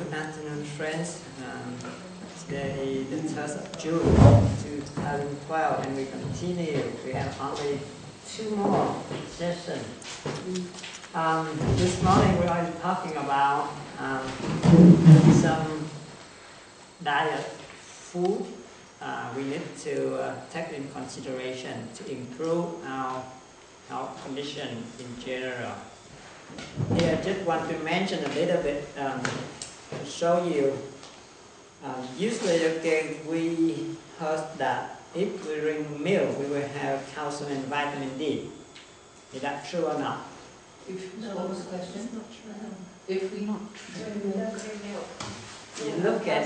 Good afternoon, friends. Today, the 3rd of June 2012, and we continue. We have only 2 more sessions. This morning, we are talking about some diet food we need to take in consideration to improve our health condition in general. Here, I just want to mention a little bit to show you. Usually, we heard that if we drink milk, we will have calcium and vitamin D. Is that true or not? What was the question? Not true. If we not You look at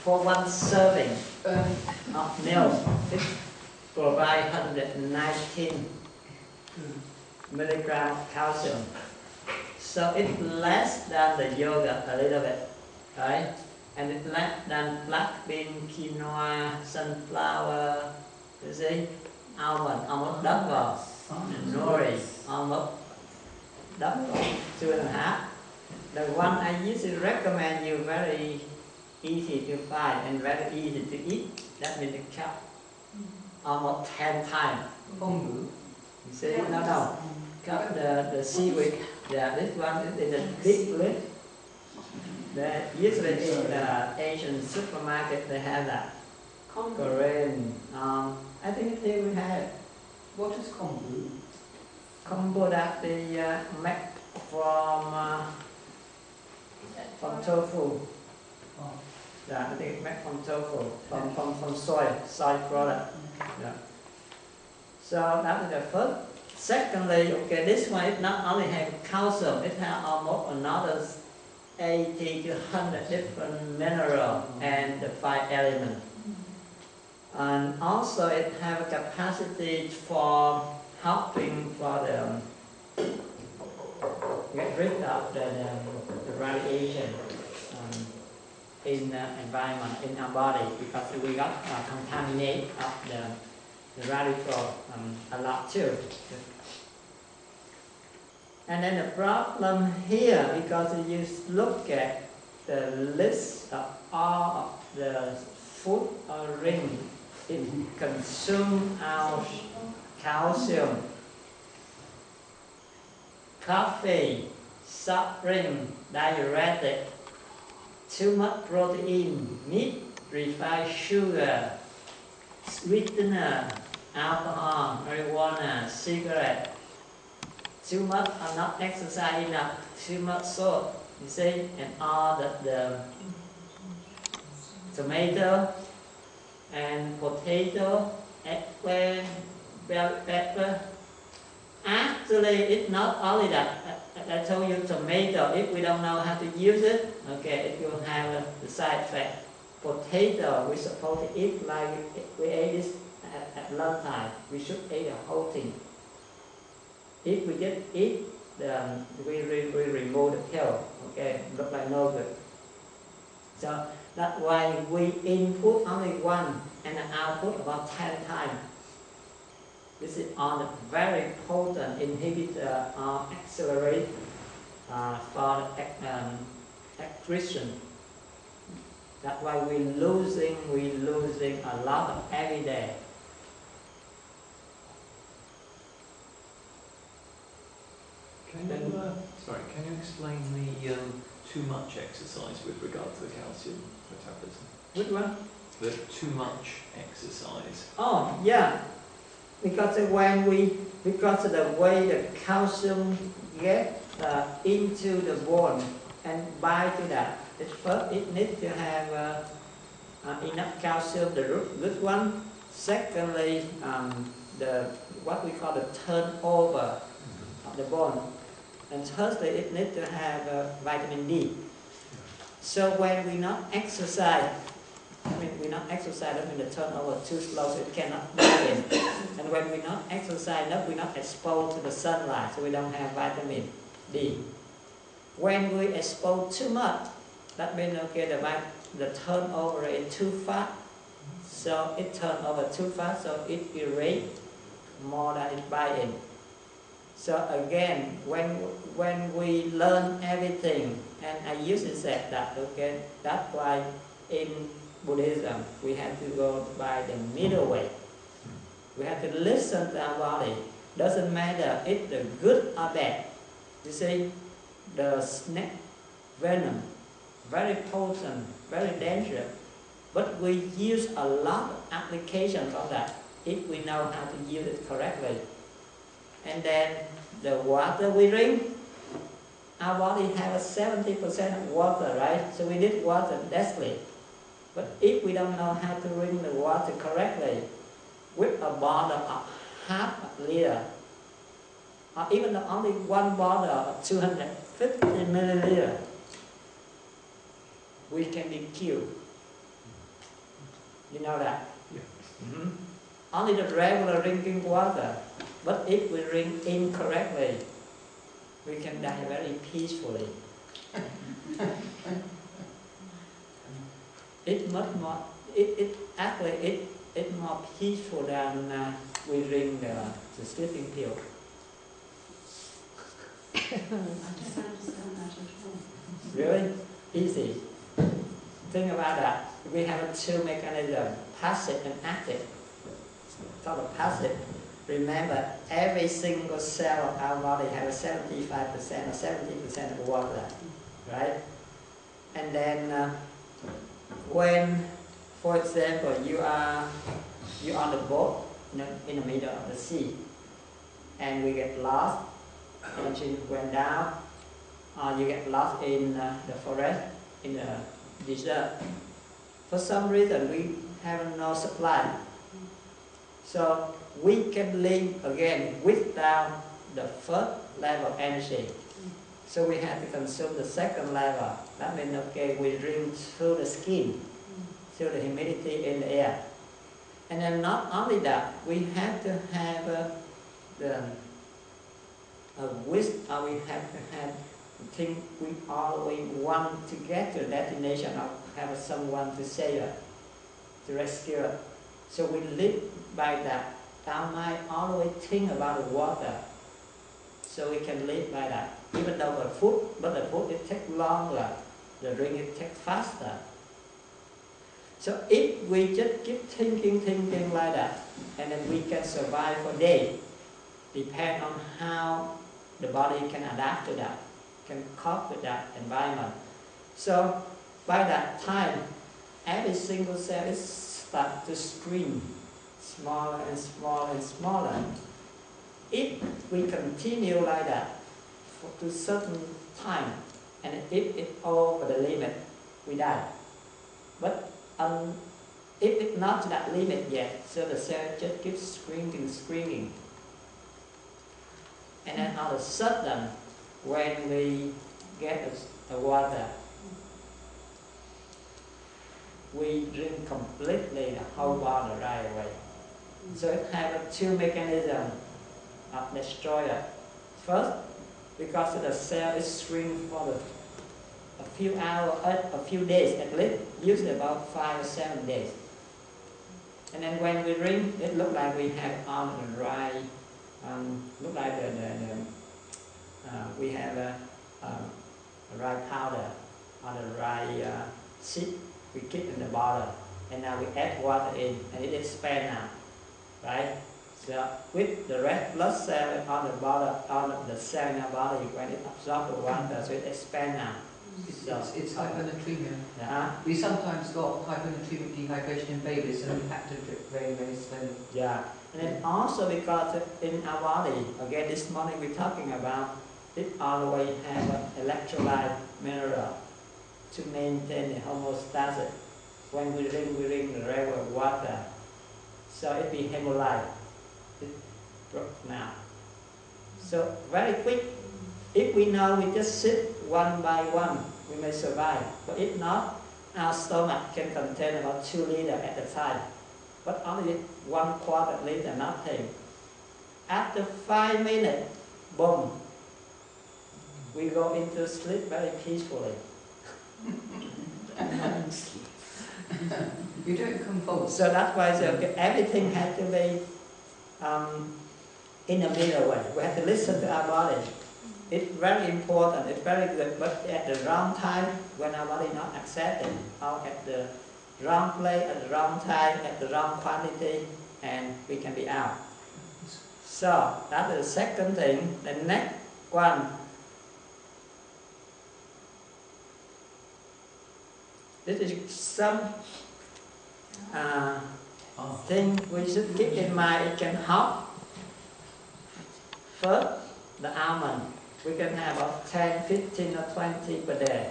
for one serving of milk, it provides 119 milligram of calcium. So it's less than the yogurt a little bit, right? And it's less than black bean, quinoa, sunflower, you see, almond double, and nori, almost double, 2.5. The one I usually recommend you, very easy to find and very easy to eat, that means the cup almost 10 times. You see, no. Cut the seaweed. Yeah, this one is a big lid. Usually in the Asian supermarket they have that. Korean. I think here we have. What is kombu? Kombu that they make from tofu. Oh. Yeah, I think it's made from tofu, from soy product. Yeah. So that is the first. Secondly, okay, this one it not only has calcium, it has almost another 80 to 100 different minerals and the 5 elements. And also it has a capacity for helping for the get rid of the radiation in the environment, in our body, because we got contaminated of the radical a lot too. And then the problem here, because you look at the list of all of the food or drink, it consumes our calcium, coffee, soft drink, diuretic, too much protein, meat, refined sugar, sweetener, alcohol, marijuana, cigarette, too much or not exercise enough, too much salt, you see, and all the tomato and potato, eggplant, bell pepper. Actually, it's not only that. I told you tomato, if we don't know how to use it, okay, it will have the side effect. Potato, we're supposed to eat like we ate this at lunchtime. We should eat the whole thing. If we just eat, we remove the peel, okay, look like no good. So that's why we input only 1 and output about 10 times. This is on the very potent inhibitor or accelerate for the excretion. That's why we're losing a lot of every day. Can you explain the too much exercise with regard to the calcium metabolism? Which one? The too much exercise. Oh, yeah. Because of the way the calcium gets into the bone and bind to that. First, it needs to have enough calcium, the good one. Secondly, what we call the turnover of the bone. And thirdly, it needs to have vitamin D. So when we not exercise, that means the turnover too slow, so it cannot go in. And when we not exercise enough, we're not exposed to the sunlight, so we don't have vitamin D. When we expose too much, that means okay, the turnover is too fast. So it turns over too fast, so it erases more than it binds in. So again, when we learn everything, and I usually say that, okay, that's why in Buddhism we have to go by the middle way. We have to listen to our body. Doesn't matter if the good or bad. You see, the snake venom, very potent, very dangerous. But we use a lot of applications of that if we know how to use it correctly. And then the water we drink, our body has 70% of water, right? So we need water desperately. But if we don't know how to drink the water correctly, with a bottle of half a liter, or even only one bottle of 250 milliliter, we can be killed. You know that? Yeah. Only the regular drinking water. But if we drink incorrectly, we can die very peacefully. It's much more. It's more peaceful than we drink the sleeping pill. I don't understand that at all. Really easy. Think about that. We have two mechanisms, passive and active. So the passive, remember, every single cell of our body has 75% or 70% of water, right? And then when, for example, you're on the boat in the middle of the sea, and we get lost, engine went down, or you get lost in the forest, in the desert. For some reason, we have no supply. So we can live again without the first level of energy. So we have to consume the second level. That means, okay, we drink through the skin, through the humidity in the air. And then not only that, we have to have wisdom, we have to have the thing we always want to get to the destination or have someone to save us, to rescue us. So we live by that. Our mind always think about the water. So we can live by that. Even though the food, but the food it takes longer, the drink it takes faster. So if we just keep thinking like that, and then we can survive for days, depend on how the body can adapt to that, can cope with that environment. So by that time, every single cell is start to shrink, smaller and smaller and smaller. If we continue like that to certain time, and if it's over the limit, we die. But if it's not to that limit yet, so the cell just keeps shrinking. And then all of a sudden, when we get the water, we drink completely the whole water right away. So it has two mechanisms of destroyer. First, because the cell is shrink for a few hours, a few days at least, usually about 5 or 7 days. And then when we drink, it looks like we have on the dry, look like we have a dry powder on the dry seed. We keep in the bottle, and now we add water in, and it expands now, right? So with the red blood cell on the bottle, on the cell in our body, when it absorbs the water, so it expands now. It's hyponatremia. Yeah. We sometimes got hyponatremic dehydration in babies, and we have to drip very, very slowly. Yeah, and then also because in our body, again this morning we're talking about, it always has an electrolyte mineral to maintain the homeostasis. When we drink the regular water, so it be hemolyte. It broke now. So very quick. If we know we just sit one by one, we may survive. But if not, our stomach can contain about 2 liters at a time. But only 1/4 liter, nothing. After 5 minutes, boom, we go into sleep very peacefully. You don't convulse. So that's why I say, okay, everything has to be in a middle way. We have to listen to our body. It's very important, it's very good, but at the wrong time, when our body not accepting, or at the wrong place, at the wrong time, at the wrong quantity, and we can be out. So, that's the second thing. The next one, this is some thing we should keep in mind. It can help. First, the almond. We can have about 10, 15 or 20 per day.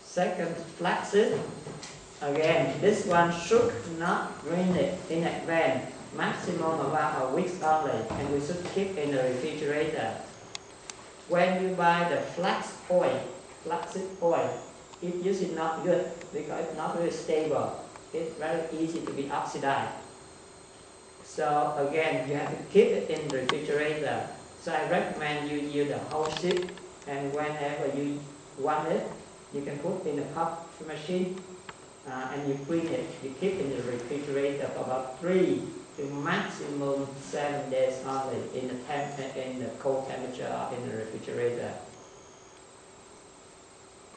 Second, flaxseed. Again, this one should not drain it in advance. Maximum about a week only, and we should keep in the refrigerator. When you buy the flaxseed oil, it usually not good because it's not very stable. It's very easy to be oxidized. So again, you have to keep it in the refrigerator. So I recommend you use the whole sheet, and whenever you want it, you can put in a coffee machine and you bring it. You keep in the refrigerator for about 3 to maximum 7 days only in the cold temperature or in the refrigerator.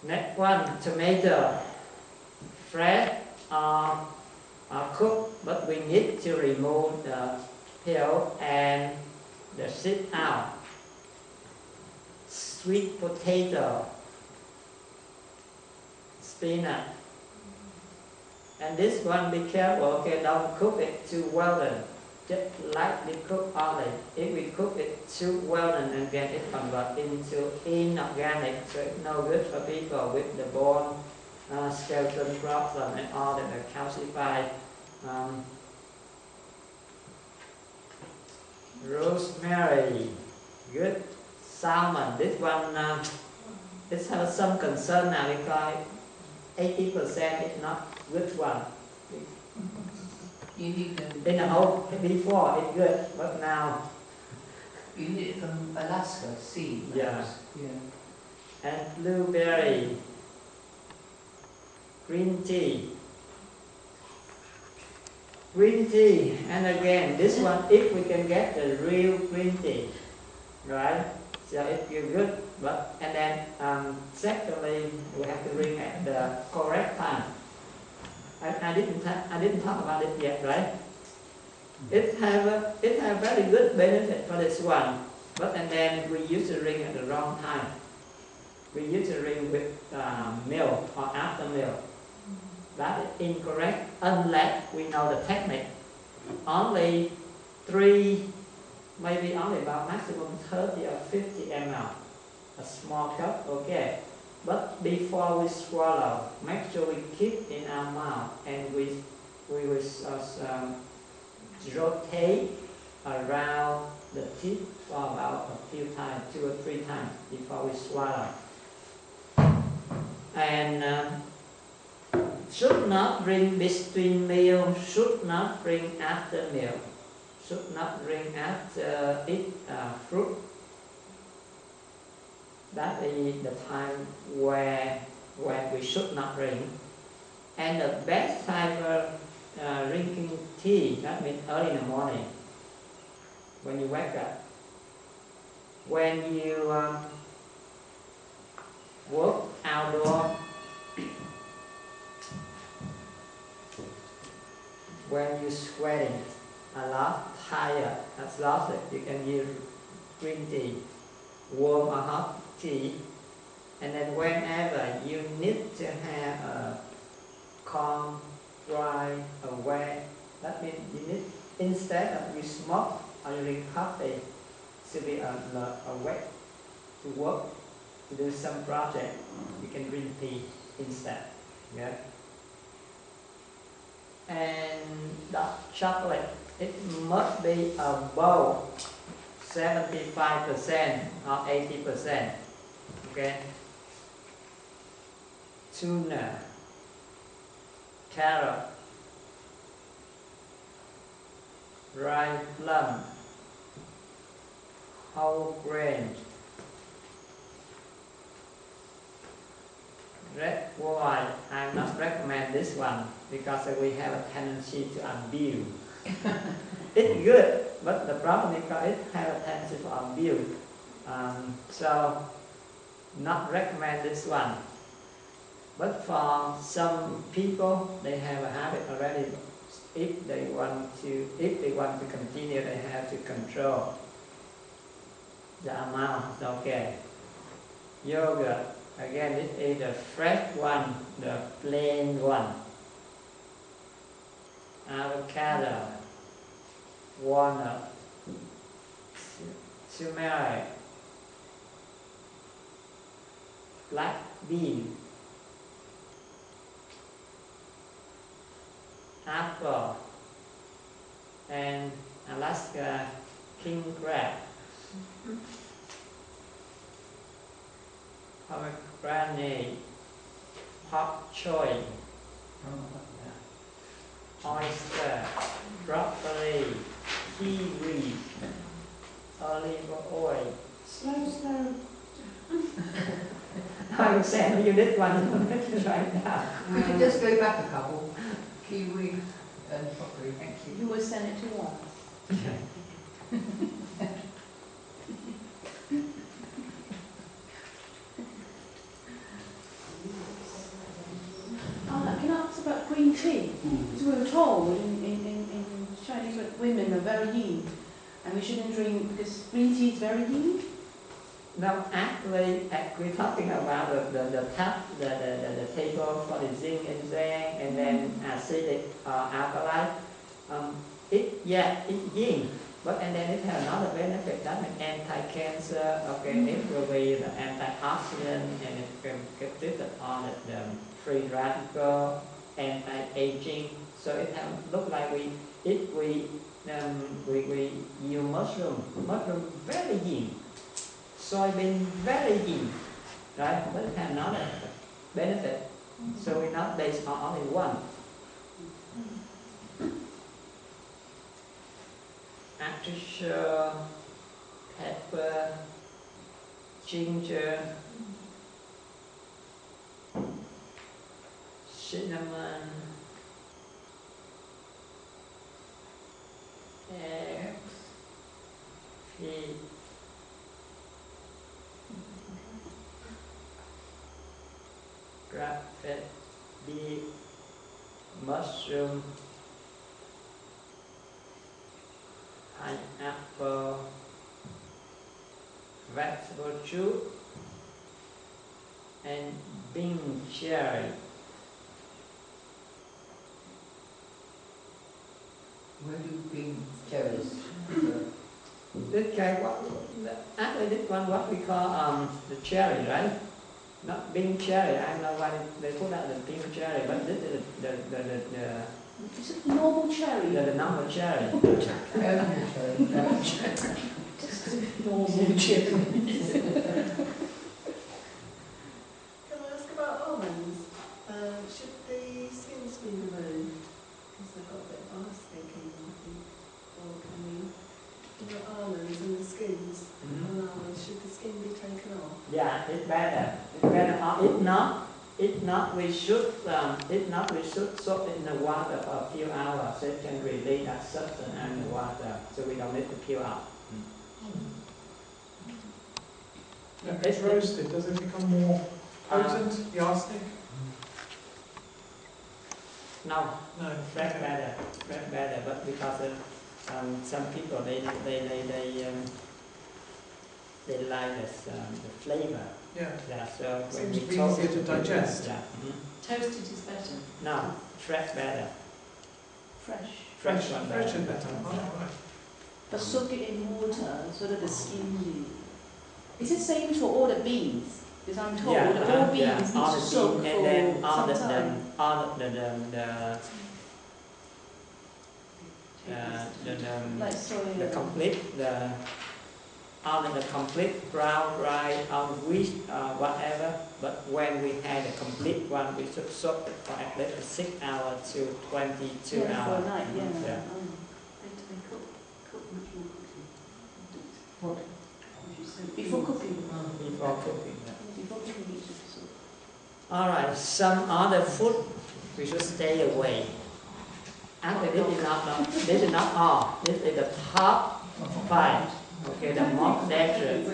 Next one, tomato, fresh or cooked, but we need to remove the peel and the seed out. Sweet potato, spinach, and this one be careful. Okay, don't cook it too well done. Just lightly cook only. If we cook it too well done, and then it converts into inorganic, so it's no good for people with the bone skeleton problem and all that are calcified. Rosemary, good. Salmon, this one it has some concern now because 80% is not good one. You need them. In the old before it's good, but now You need it from Alaska, sea. Yeah. Yeah. and blueberry, green tea. Green tea, and again, this one, if we can get the real green tea, right? So it feels good, but and then secondly, we have to drink at the correct time. I didn't talk about it yet, right? It have very good benefit for this one, but and then we used to drink at the wrong time. We used to drink with milk or after milk. That is incorrect unless we know the technique. Only 3, maybe only about maximum 30 or 50 ml, a small cup, okay. But before we swallow, make sure we keep in our mouth and we will rotate around the teeth for about a few times, 2 or 3 times before we swallow. And should not drink between meal, should not drink after meal, should not drink after eat fruit. That is the time where we should not drink. And the best time for drinking tea, that means early in the morning, when you wake up. When you work outdoor, when you're sweating a lot, tired, exhausted, you can use green tea, warm or hot tea. And then whenever you need to have a calm, dry, or wet, that means you need, instead of you smoke or you drink coffee, to be awake to work, to do some project, you can drink tea instead. Yeah. And dark chocolate, it must be above 75% or 80%. Okay. Tuna, carrot, rice plum, whole grain, red wine. I not recommend this one because we have a tendency to abuse. It's good, but the problem is that it has a tendency for abuse. So not recommend this one. But for some people, they have a habit already. If they want to continue, they have to control the amount. Okay. Yogurt, again, this is the fresh one, the plain one. Avocado, walnut, turmeric, black bean, apple, and Alaska king crab, pomegranate, pak choy, oyster, broccoli, kiwi, olive oil. Slow. I will send you this one right now. Could you just go back a couple? Kiwi and broccoli, thank you. You will send it to us. Can I ask about green tea? Because we were told in Chinese that women are very yin, and we shouldn't drink because green tea is very yin. Now, actually, we're talking about the table for the zinc and zinc, and then acidic alkali. It's yin, but and then it has another benefit, that is anti-cancer. Okay, it will be the antioxidant, and it can get rid of all the free radical, anti-aging. So it have look like we use mushroom very yin. Soybean very yin, right? But it has another benefit. So we're not based on only one. Artichoke, pepper, ginger, cinnamon, eggs, pig, grass-fed beef, mushroom, pineapple, vegetable juice, and bean cherry. Where do bean cherries? This guy, actually this one what we call the cherry, right? Not bean cherry. I don't know why they put out the bean cherry, but this is the Is it normal cherry? the normal cherry. Just normal cherry. Can I ask about almonds? Should the skins be removed? Because they've got a bit of arsenic in them, I think. Or can we, almonds and the skins on almonds, should the skin be taken off? Yeah, it's better. It's better. If not, we should soak it in the water for a few hours so it can release that substance in the water, so we don't need to peel out. If it's roasted, does it become more potent, the arsenic? No, No. fresh better, but because some people they like this, the flavor. Yeah. Yeah, so when Seems we to be toast easier to it, digest. yeah. Toasted is better. No, fresh better. Fresh. Fresh one better. Fresh and better. Oh, right. But soak it in water so that the skin is it same for all the beans? Because I'm told all beans need all to the soak beans, for and then all some time. Like soy. the complete brown rice or wheat whatever. But when we had a complete one, we should soak it for at least 6 hours to 22 hours. For a night, yeah. Yeah. They cook much more quickly. What? Before cooking. Before cooking. Yeah. Before cooking, you should soak. All right. Some other food we should stay away. Actually, this is not all. This is the top 5. Okay, the most dangerous.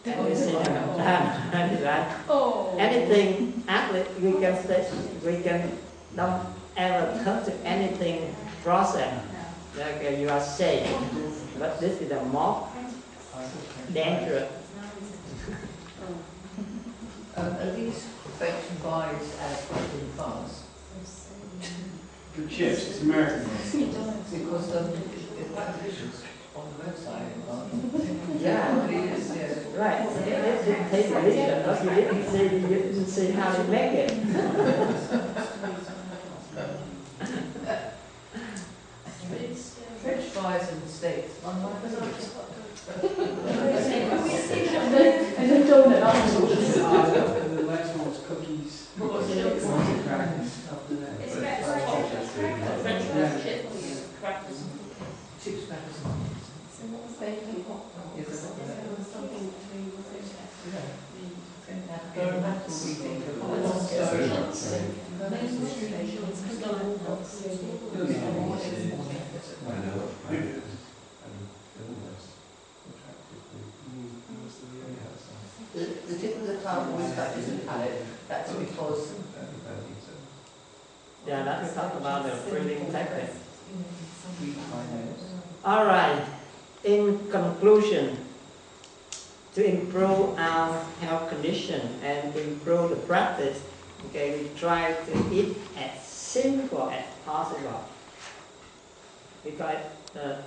And you see right? Oh. Anything, actually, we can say, we can don't ever touch anything process. Okay, you are safe. But this is the most dangerous. Are these French fries as protein fars? The chips, it's American ones. Because the on the website are. Yeah. It is, yes. Right. It takes a little, but you didn't see how they make it. French fries and steaks. I'm like, And then donut afterwards. The next one was cookies. Chips. Crackers. Chips, crackers. Bacon hot dog. Yes, I think There was something to do with it. The tip of the tongue always touches the palate. That's because Yeah, let's talk about the breathing technique. we find those. All right. In conclusion, to improve our health condition and improve the practice, okay, we try to eat as simple as possible. Because the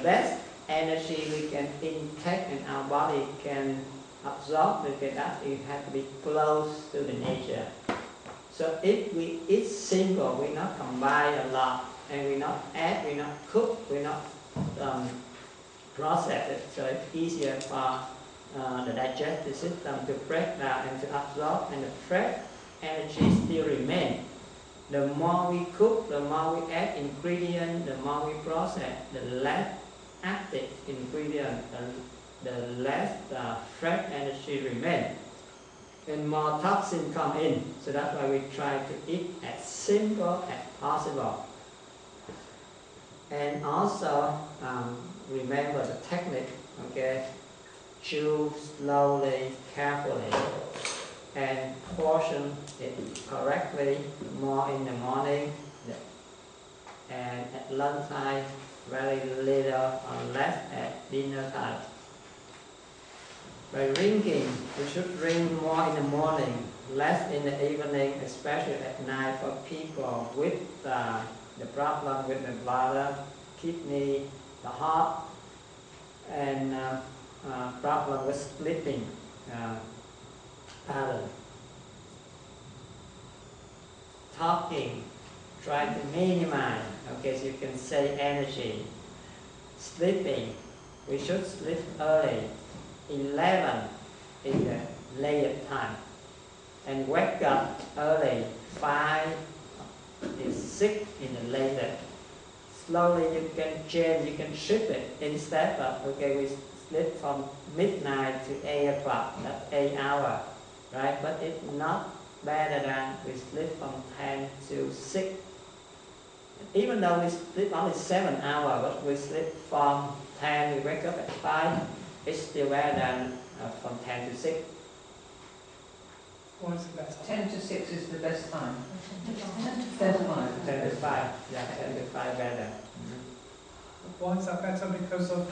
best energy we can intake and our body can absorb, because that it has to be close to the nature. So if we eat simple, we not combine a lot, and we not add, we not cook, we not process it, so it's easier for the digestive system to break down and to absorb, and the fresh energy still remain. The more we cook, the more we add ingredient, the more we process, the less active ingredient, the less fresh energy remain, and more toxin come in. So that's why we try to eat as simple as possible. And also remember the technique, okay? Chew slowly, carefully, and portion it correctly, more in the morning, and at lunchtime, very little or less at dinner time. By drinking, we should drink more in the morning, less in the evening, especially at night for people with the problem with the bladder, kidney, the heart, and problem with sleeping pattern. Talking, try to minimize, okay, so you can save energy. Sleeping, we should sleep early, 11 in the later time, and wake up early, 5 to 6 in the later. Slowly you can change, you can shift it. Instead of, okay, we sleep from midnight to 8 o'clock, that's 8 hours, right? But it's not better than we sleep from 10 to 6. Even though we sleep only 7 hours, but we sleep from 10, we wake up at 5, it's still better than from 10 to 6. Why is it better? 10 to 6 is the best time. 10 to 5. 10 to 5, yeah, 10 to 5 better. Why is that better? Because of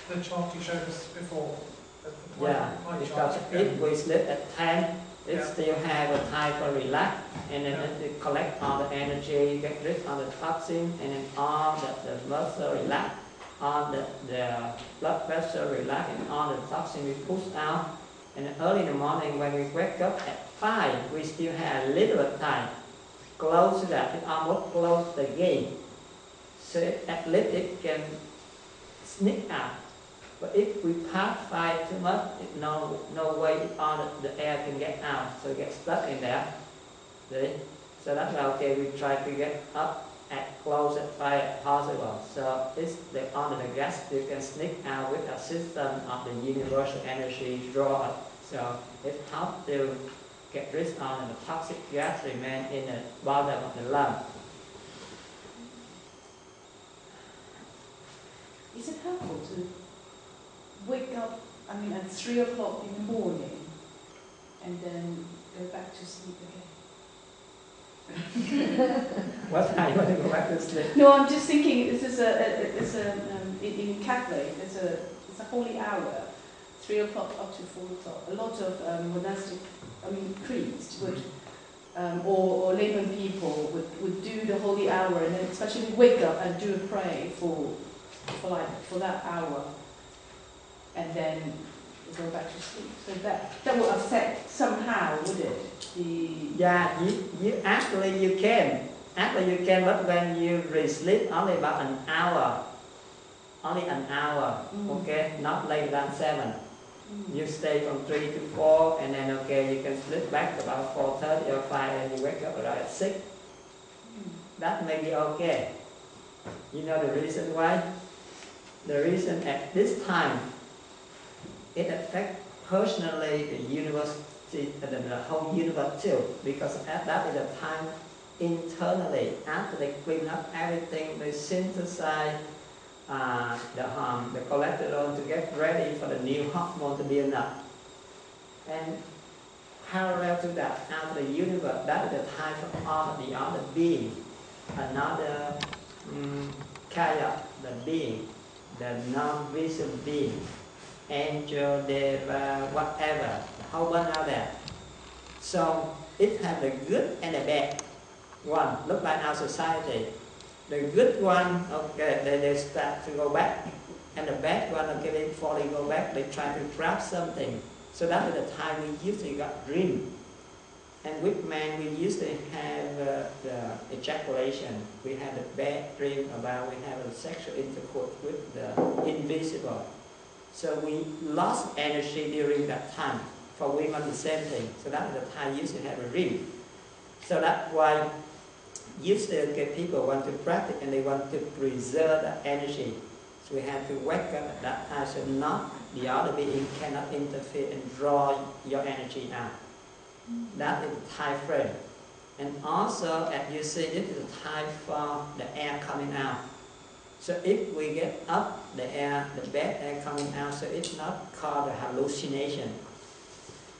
the chart you showed us before? The Yeah, pie because chart. if we sleep at 10, it Yeah. still have a time for relax, and then it collect all the energy, get rid of all the toxin, and then all the muscle relax, all the blood pressure relax, and all the toxin we push out. And then early in the morning when we wake up at 5, we still have a little bit of time. Close to that, it almost close the gate. So at least it can sneak out. But if we pass 5 too much, no way all the air can get out, so it gets stuck in there. See? So that's why, okay, we try to get up at close at 5 as possible. So it's under the gas you can sneak out with a system of the universal energy draw up. So it helps to get rid of the toxic gas remain in the bottom of the lung. Is it helpful to wake up, I mean, at 3 o'clock in the morning and then go back to sleep again? What time you want to go back to sleep? No, I'm just thinking this is in Catholic, it's a holy hour, 3 o'clock up to 4 o'clock. A lot of monastic, priests would, or layman people would do the holy hour and then especially wake up and do a prayer for that hour, and then go back to sleep. So that will affect somehow, would it? Yeah, you actually you can, but when you sleep only about an hour, okay, not later than 7. You stay from 3 to 4, and then okay, you can sleep back about 4:30 or 5, and you wake up around at 6. That may be okay. You know the reason why? The reason at this time it affects personally the university, the whole universe too, because at that is a time internally after they clean up everything, they synthesize the cholesterol to get ready for the new hormone to build up. And parallel to that, after the universe, that is the time for all the other beings, another kaya, the being, the non-visible being, angel, deva, whatever, the whole bunch out there. So it has the good and the bad one. Look like our society. The good one, okay, they start to go back, and the bad one, okay, before they go back, they try to grab something. So that is the time we usually got dream. And with men, we usually have the ejaculation. We have the bad dream about we have a sexual intercourse with the invisible. So we lost energy during that time. For women, the same thing. So that is the time you should have a dream. So that's why usually okay, people want to practice and they want to preserve the energy. So we have to wake up at that time so not the other being cannot interfere and draw your energy out. That is the time frame. And also, as you see, this is the time for the air coming out. So if we get up the air, the bad air coming out, so it's not called a hallucination.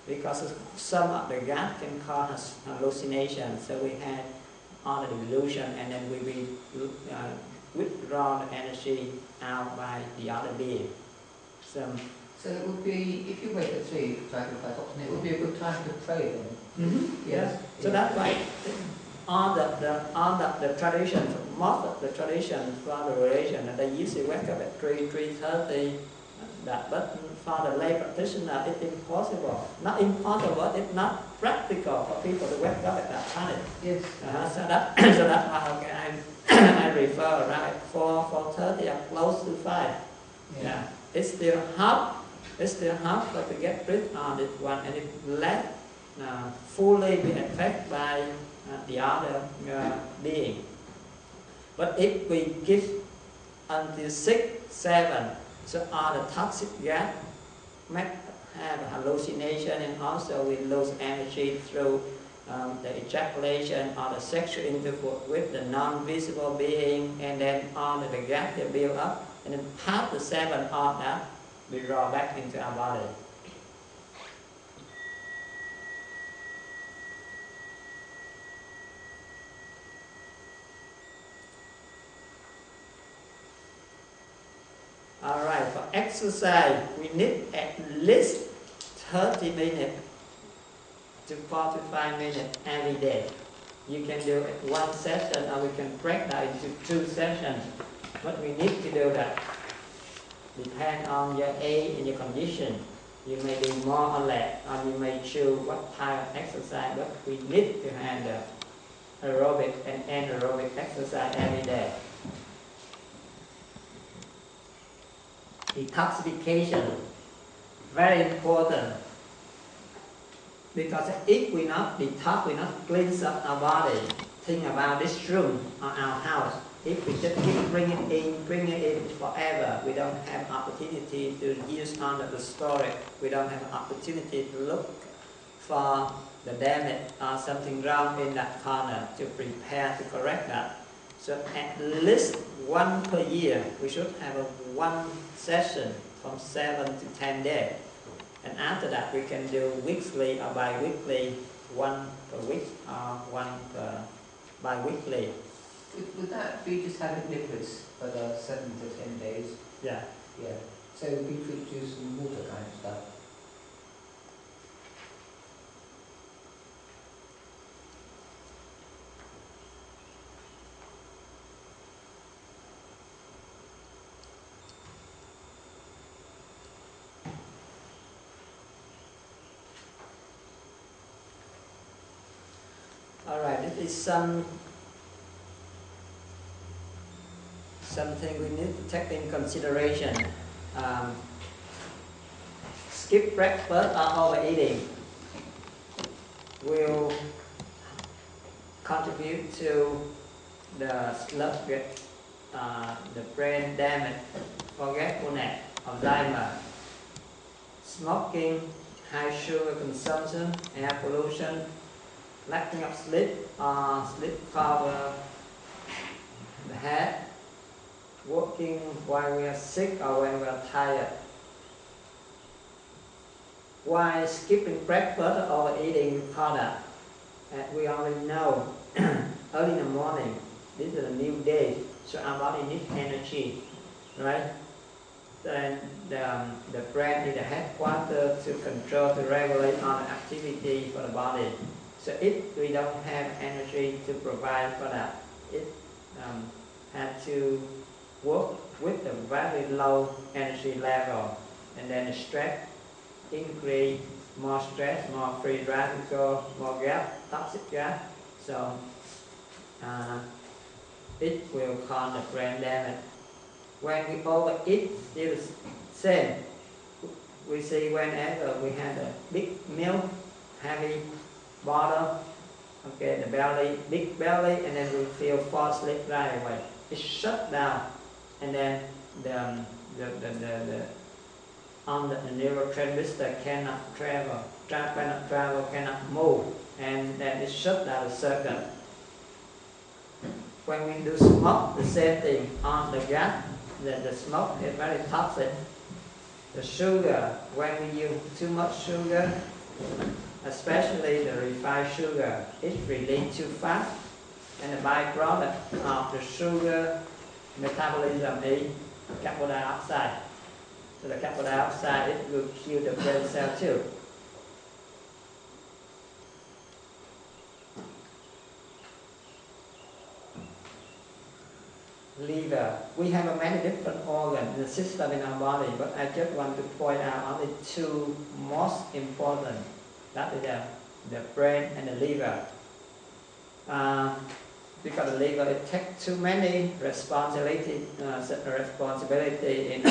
Because some of the gas can cause hallucination. So we had all the delusion, and then we withdraw the energy out by the other being. So it would be, if you wake at 3, 5 o'clock, it would be a good time to pray then. Yes. So that's why all the traditions, most of the traditions from the religion, they usually wake up at 3:30. But for the lay practitioner, it's impossible. Not impossible, it's not practical for people to wake up at that time. Yes. So that's why okay, I refer around 4:30 or close to 5. Yeah. It's still hard. It's still hard to get rid of this one, and it let fully be affected by the other being. But if we give until 6, 7, so all the toxic gas might have hallucination, and also we lose energy through the ejaculation or the sexual intercourse with the non-visible being, and then all the gas will build up, and then half the 7 of that we draw back into our body. Alright, for exercise, we need at least 30 minutes to 45 minutes every day. You can do it 1 session, or we can break that into 2 sessions. But we need to do that. Depend on your age and your condition. You may do more or less, or you may choose what type of exercise, but we need to have the aerobic and anaerobic exercise every day. Detoxification, very important. Because if we not detox, we not cleanse up our body, think about this room or our house. If we just keep bringing it in forever, we don't have opportunity to use under the storage. We don't have opportunity to look for the damage or something wrong in that corner to prepare to correct that. So at least one per year, we should have a one session from 7 to 10 days. And after that, we can do weekly or bi-weekly, one per week or one per bi-weekly. Would that be just having liquids for the 7 to 10 days? Yeah. Yeah. So we could do some water kind of stuff. Alright, this is something we need to take in consideration. Skip breakfast or overeating will contribute to the sluggish, the brain damage, forgetfulness, Alzheimer. Smoking, high sugar consumption, air pollution, lacking of sleep or sleep cover the head, working while we are sick or when we are tired. Why skipping breakfast or eating product? As we already know, early in the morning, this is a new day, so our body needs energy, right? Then the brain is the headquarters to control, to regulate all the activity for the body. So if we don't have energy to provide for that, it has to work with a very low energy level, and then the stress increase, more stress, more free radical, more gas, toxic gas. So it will cause the brain damage. When we overeat, it's the same. We see whenever we have a big meal, heavy bottle, okay, the belly, big belly, and then we feel fall asleep right away. It shuts down, and then the neurotransmitter cannot travel, cannot move, and then it shuts down the circuit. When we do smoke, the same thing on the gut. The smoke is very toxic. The sugar, when we use too much sugar, especially the refined sugar, it's released too fast, and the byproduct of the sugar metabolism is carbon dioxide. So the carbon dioxide, it will kill the brain cell too. Liver. We have many different organs in the system in our body, but I just want to point out only two most important. That is the brain and the liver. Because the liver, it takes too many responsibility in our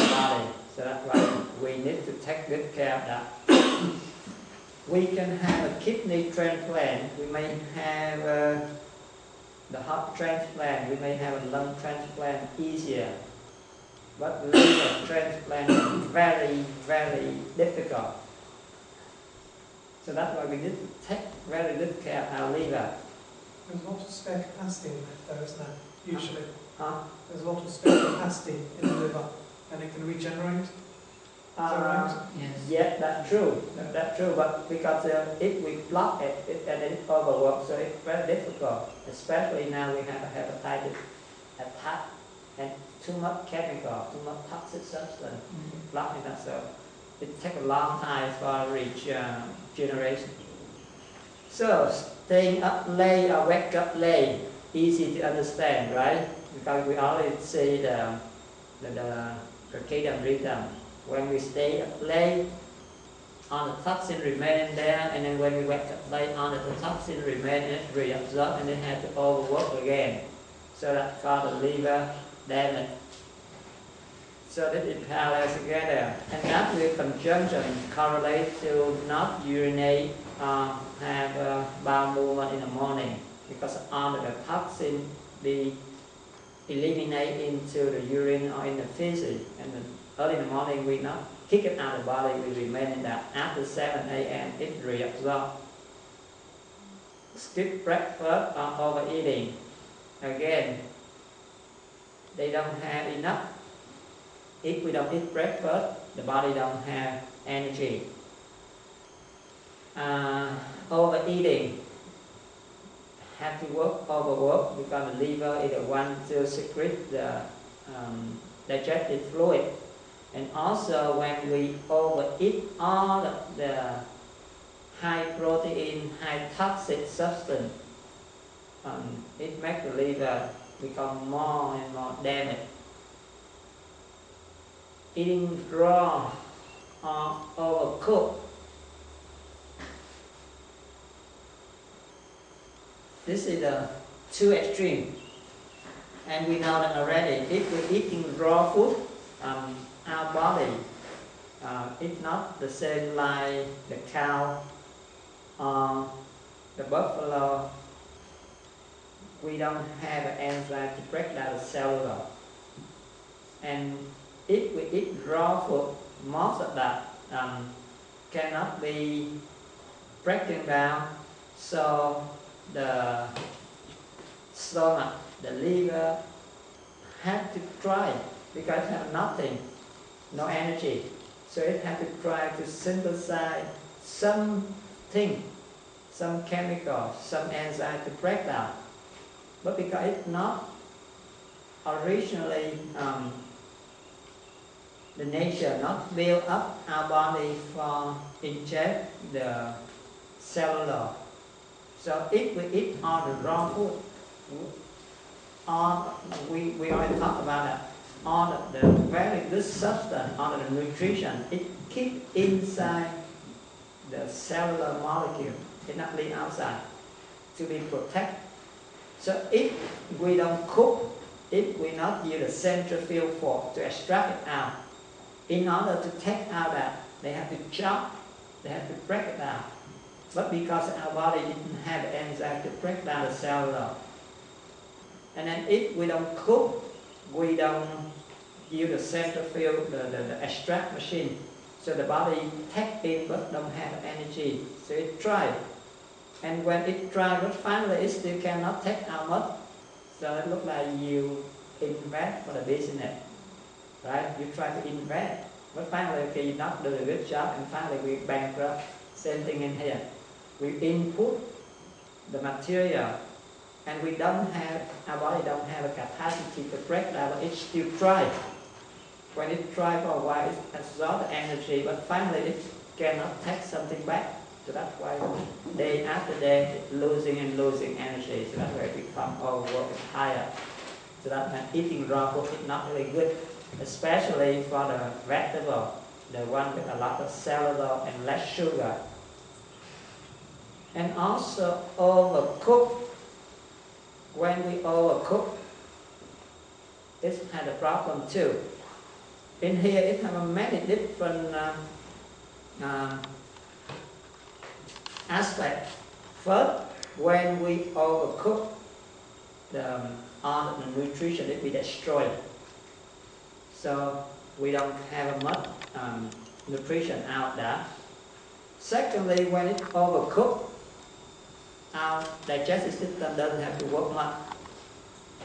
body. So that's why we need to take good care of that. We can have a kidney transplant. We may have the heart transplant, we may have a lung transplant easier, but liver transplant is very, very difficult. So that's why we need to take very good care of our liver. There's a lot of spare capacity in there, though, isn't there? Usually. There's a lot of spare capacity in the liver, and it can regenerate. Is that right? Yes. Yeah, that's true. That's true. But because if we block it, and it overworks, so it's very difficult. Especially now we have a hepatitis attack and too much chemical, too much toxic substance blocking that. So it takes a long time for regeneration. So staying up late or wake up late, easy to understand, right? Because we already see the circadian rhythm. When we stay up late, all the toxin remain there, and then when we wake up late, all the toxin remain and it's reabsorbed, and then have to overwork again. So that's called the liver damage. So that it parallels together, and that will conjunction correlate to not urinate or have a bowel movement in the morning, because all the toxin be eliminated into the urine or in the feces, and early in the morning we not kick it out of the body, we remain in that. After 7 a.m. it reabsorbs. Skip breakfast or overeating. Again, they don't have enough. If we don't eat breakfast, the body don't have energy. Overeating, have to overwork because the liver is the one to secrete the digestive fluid. And also when we overeat all of the high protein, high toxic substance, it makes the liver become more and more damaged. Eating raw or overcooked, this is the two extreme. And we know that already, if we're eating raw food, our body it's not the same like the cow or the buffalo. We don't have an enzyme to break down the cellular. And if we eat raw food, most of that cannot be breaking down, so the stomach, the liver have to try, because it has nothing, no energy, so it has to try to synthesize something, some chemical, some enzyme to break down. But because it's not originally the nature not build up our body for inject the cellular. So if we eat all the raw food, we already talked about that, all of the very good substance, all of the nutrition, it keeps inside the cellular molecule, it not leave outside to be protected. So if we don't cook, if we not use a centrifugal fork to extract it out, in order to take out that, they have to chop, they have to break it down. But because our body didn't have enzyme to break down the cellular, and then if we don't cook, we don't use the centrifugal, the extract machine, so the body take in but don't have energy, so it tries. And when it tries, but finally it still cannot take out much, so it looks like you invest for the business, right? You try to invest, but finally okay, you not do a good job, and finally we bankrupt. Same thing in here. We input the material, and we don't have, our body don't have a capacity to break down, but it still tries. When it tries for a while, it absorbs the energy, but finally it cannot take something back. So that's why day after day it's losing and losing energy. So that's why it becomes overworked and tired. So that means eating raw food is not really good, especially for the vegetable, the one with a lot of cellular and less sugar. And also overcook. When we overcook, it had a problem too. In here it has many different aspects. First, when we overcook, all the nutrition it will be destroyed. So we don't have much nutrition out there. Secondly, when it's overcooked, our digestive system doesn't have to work much,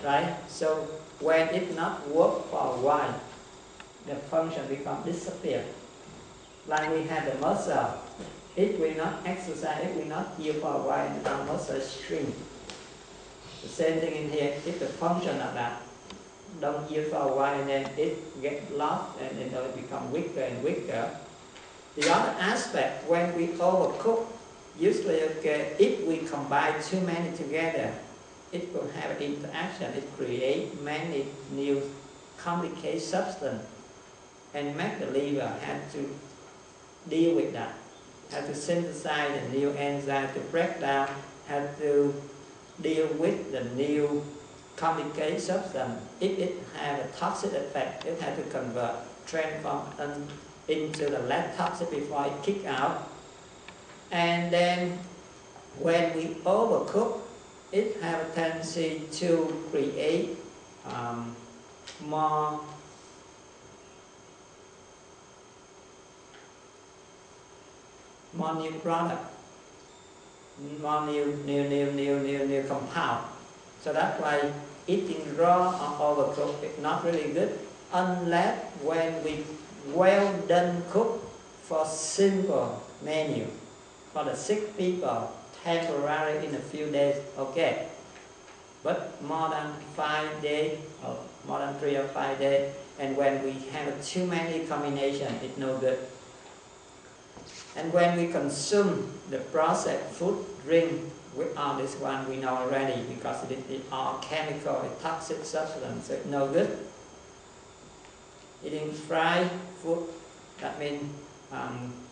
right? So when it not work for a while, the function becomes disappear. Like we have the muscle, if we not exercise, if we not yield for a while, our muscle shrink. The same thing in here, if the function of that don't yield for a while, and then it gets lost and then it becomes weaker and weaker. The other aspect, when we overcook, usually okay, if we combine too many together, it will have interaction, it creates many new complicated substances and make the liver have to deal with that, have to synthesize the new enzyme to break down, have to deal with the new complicated substance. If it has a toxic effect, it has to convert, transform into the less toxic before it kick out. And then when we overcook, it has a tendency to create more more new product, more new compound. So that's why eating raw or overcooked is not really good, unless when we well done cook for simple menu, for the sick people, temporary in a few days, okay. But more than 5 days, or more than 3 or 5 days, and when we have too many combinations, it's no good. And when we consume the processed food, drink, with all this one we know already, because it is all chemical, it's toxic substance, so it's no good. Eating fried food, that means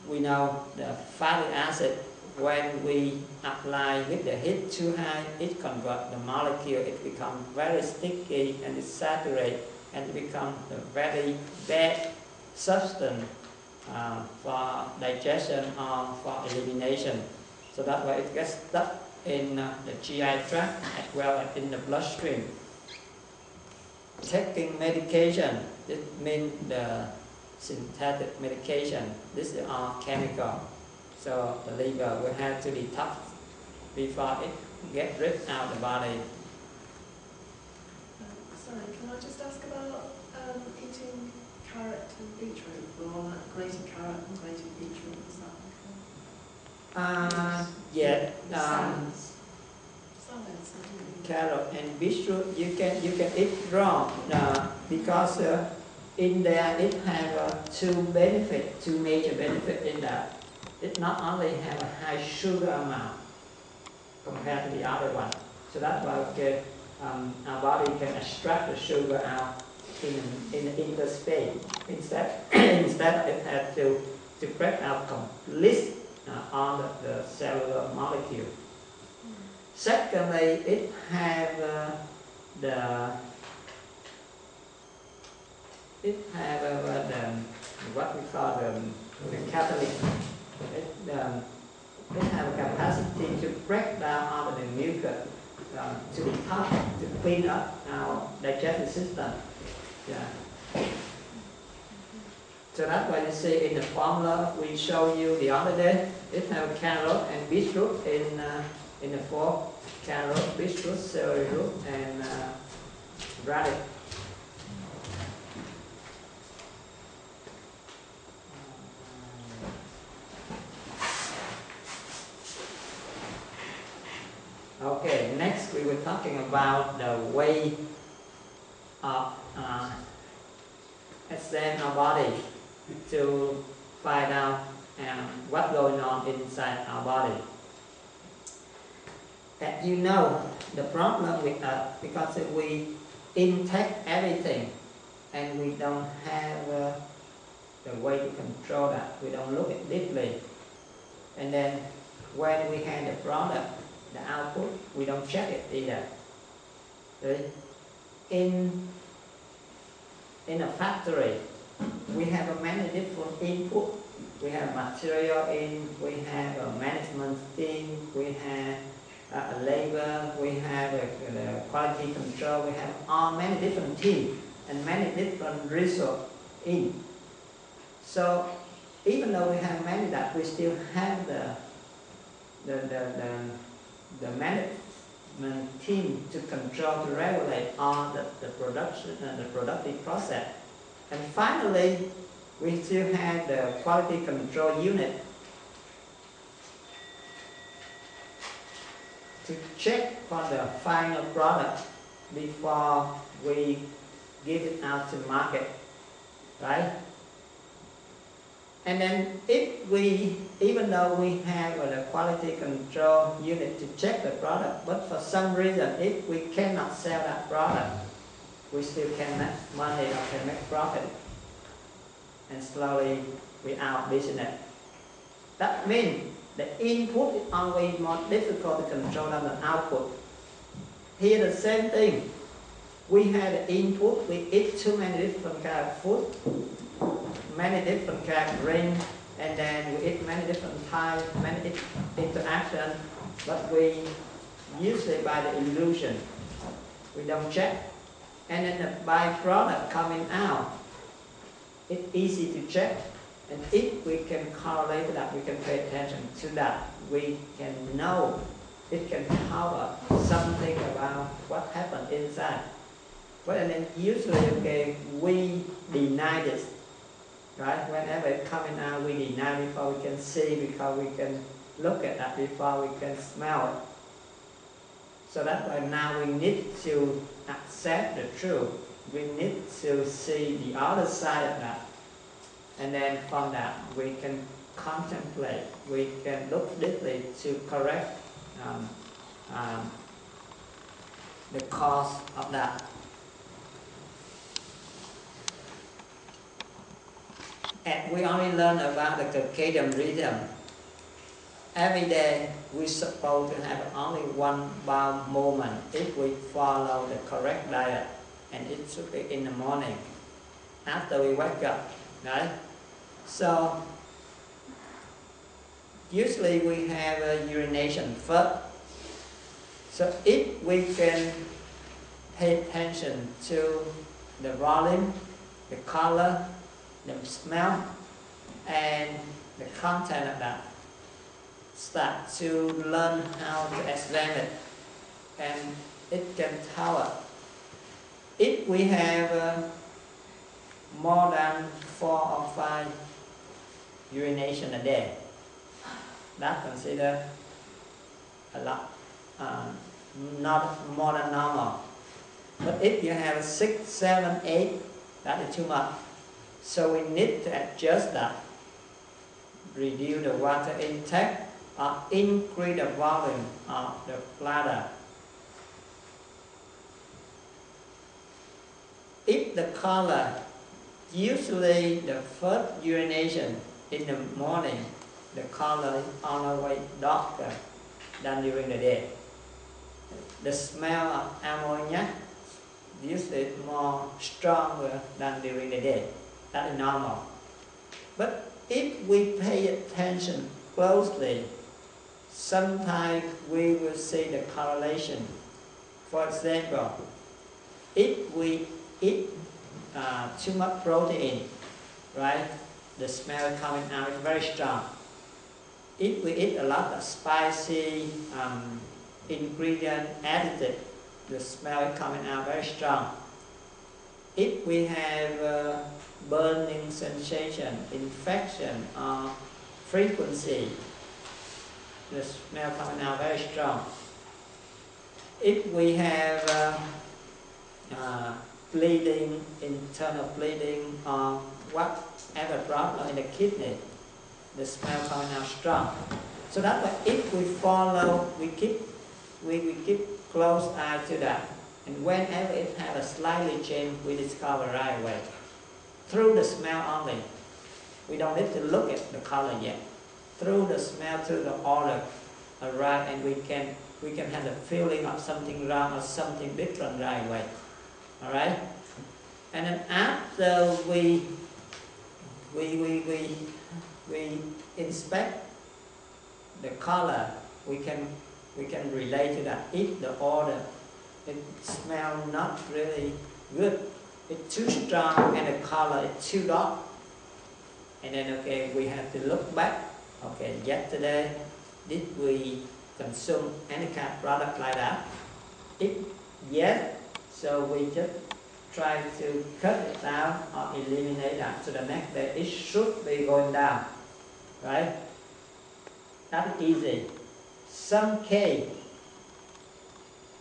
we know the fatty acid, when we apply with the heat too high, it converts the molecule, it becomes very sticky and it saturates and it becomes a very bad substance for digestion or for elimination. So that's why it gets stuck in the GI tract as well as in the bloodstream. Taking medication, it means the synthetic medication. This is all chemical. So the liver will have to detox before it gets rid out of the body. Sorry, can I just ask about eating carrot and beetroot, or like grated carrot and grated beetroot? Is that okay? Yeah. Salads. Salads. Carrot and beetroot you can eat raw because in there it has two major benefits in that. It not only have a high sugar amount compared to the other one, so that's why our body can extract the sugar out in the interspace. Instead it has to break out complete on the cellular molecule. Secondly, it have what we call the catalyst. It have a capacity to break down all of the mucus, to detox, to clean up our digestive system. Yeah. So that's why you see in the formula we show you the other day, it have carrot and beetroot in the form: carrot, beetroot, celery root, and radish. Okay, next we were talking about the way of examine our body to find out what's going on inside our body. As you know, the problem with us, because we intake everything and we don't have the way to control that, we don't look at deeply. And then when we have the product, the output, we don't check it either. Right? In a factory, we have many different input. We have material in, we have a management team, we have a labor, we have a quality control, we have all many different teams and many different resources in. So even though we have many that, we still have the management team to control, to regulate all the production and the productive process. And finally, we still have the quality control unit to check for the final product before we give it out to market, right? And then if we, even though we have the quality control unit to check the product, but for some reason, if we cannot sell that product, we still can make money or can make profit. And slowly we out business. That means the input is always more difficult to control than the output. Here the same thing. We have the input, we eat too many different kind of food, many different kind of drink, and then we eat many different types, many interaction, but we usually by the illusion, we don't check. And then the byproduct coming out, it's easy to check. And if we can correlate that, we can pay attention to that, we can know, it can tell us something about what happened inside. But then usually, okay, we deny this, right? Whenever it's coming out, we deny before we can see, because we can look at that, before we can smell it. So that's why now we need to accept the truth. We need to see the other side of that. And then from that, we can contemplate, we can look deeply to correct the cause of that. And we only learn about the circadian rhythm. Every day we're supposed to have only one bowel movement if we follow the correct diet, and it should be in the morning after we wake up, right? So usually we have a urination first. So if we can pay attention to the volume, the color, the smell, and the content of that, start to learn how to examine it, and it can tell us. If we have more than 4 or 5 urination a day, that's considered a lot, not more than normal. But if you have 6, 7, 8, that is too much. So we need to adjust that, reduce the water intake, or increase the volume of the bladder. If the color, usually the first urination in the morning, the color is always darker than during the day. The smell of ammonia usually is more stronger than during the day. That is normal. But if we pay attention closely, sometimes we will see the correlation. For example, if we eat too much protein, right, the smell coming out is very strong. If we eat a lot of spicy ingredient additive, the smell is coming out very strong. If we have burning sensation, infection, or frequency, the smell coming out very strong. If we have bleeding, internal bleeding, or whatever problem in the kidney, the smell coming out strong. So that's why if we follow, we keep close eye to that. And whenever it has a slightly change, we discover right away. Through the smell only. We don't need to look at the color yet. Through the smell, through the odor, right, and we can have the feeling of something wrong or something different right away. Alright? And then after we inspect the color, we can relate to that. If the odor, it smells not really good, it's too strong, and the color is too dark, and then okay, we have to look back. Okay, yesterday did we consume any kind of product like that? If yes, so we just try to cut it down or eliminate that. So the next day it should be going down, right? That's easy. Some case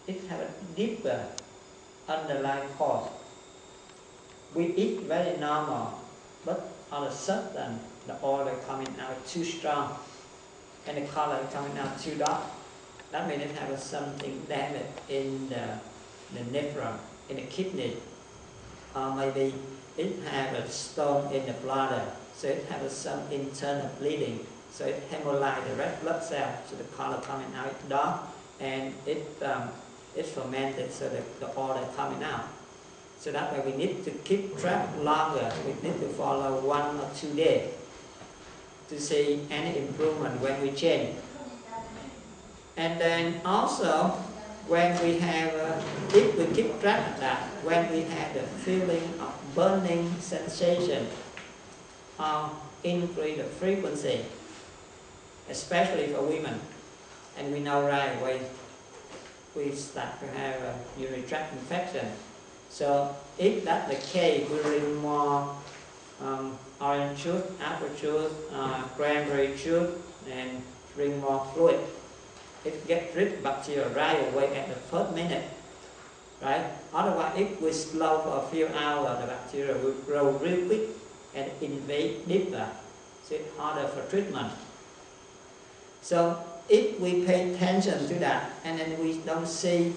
it have a deeper underlying cause. We eat very normal, but all of a sudden the odor coming out too strong and the color coming out too dark. That means it has something damaged in the nephron, in the kidney. Or maybe it has a stone in the bladder, so it has some internal bleeding. So it hemolyzes the red blood cell, so the color coming out dark, and it's fermented, so the odor coming out. So that's why we need to keep track longer. We need to follow 1 or 2 days to see any improvement when we change. And then also, when we have, if we keep track of that, when we have the feeling of burning sensation or increase the frequency, especially for women. And we know right away we start to have a urinary tract infection. So if that's the case, we drink more orange juice, apple juice, cranberry juice, and drink more fluid. It gets rid of bacteria right away at the first minute, right? Otherwise, if we slow for a few hours, the bacteria will grow real quick and invade deeper, so it's harder for treatment. So if we pay attention to that, and then we don't see